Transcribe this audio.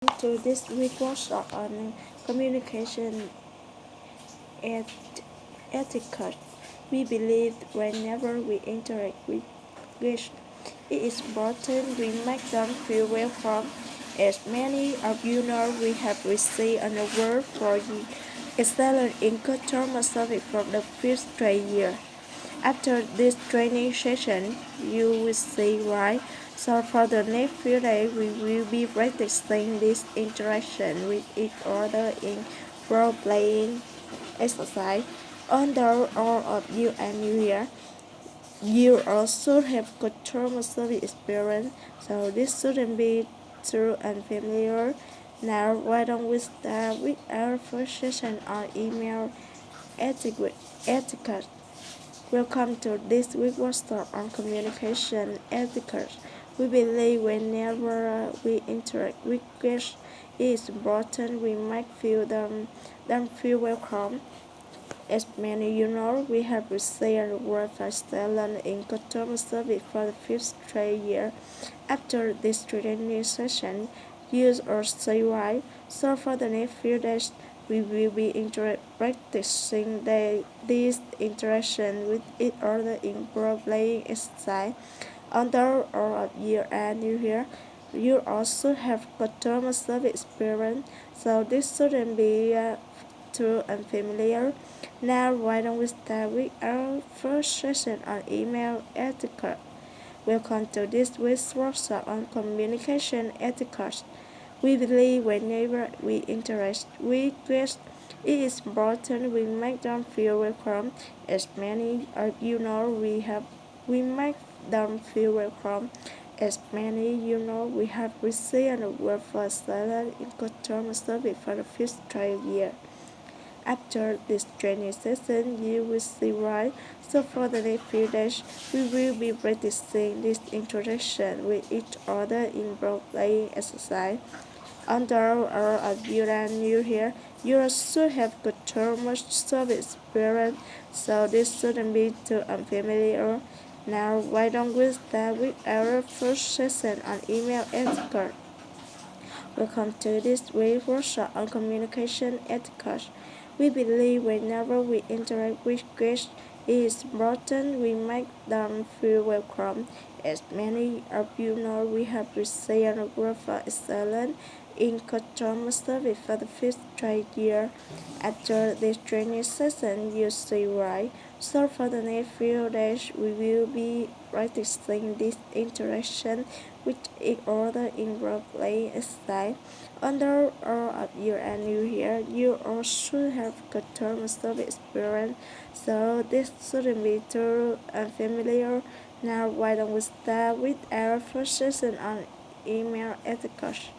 To this week's workshop on communication etiquette. We believe whenever we interact with guests, it is important we make them feel welcome. As many of you know, we have received an award for the excellent in customer service from the fifth straight year. After this training session, you will see why. So for the next few days, we will be practicing this interaction with each other in role-playing exercise. Although all of you are new here, you also have customer service experience, so this shouldn't be too unfamiliar. Now, why don't we start with our first session on email etiquette? Welcome to this week's workshop on communication etiquette. We believe whenever we interact with guests, it is important we make them feel welcome. As many you know, we have received an award for excellence in customer service for the fifth straight year. After this training session, use or say why. So for the next few days, we will be practicing this interaction with each other in role-playing exercise. Although all of you are new here, you also have customer service experience, so this shouldn't be too unfamiliar. Now, why don't we start with our first session on email etiquette? Welcome to this week's workshop on communication etiquette. We believe whenever we interact with guests, it is important we make them feel welcome. As many of you know, we make them feel welcome. As many you know, we have received an award for excellence in customer service for the fifth straight year. After this training session, you will see why. So for the next few days, we will be practicing this interaction with each other in role-playing exercise. Although all of you are new here, you also have customer service experience, so this shouldn't be too unfamiliar. Now, why don't we start with our first session on email etiquette? Welcome to this week's workshop on communication etiquette. We believe whenever we interact with guests, it is important we make them feel welcome. As many of you know, we have received an award for excellence in customer service for the fifth straight year. After this training session, you see why. So for the next few days, we will be practicing this interaction with each other in role-playing exercise. Although all of you are new here, you also have customer service experience, so this shouldn't be too unfamiliar. Now, why don't we start with our first session on email etiquette?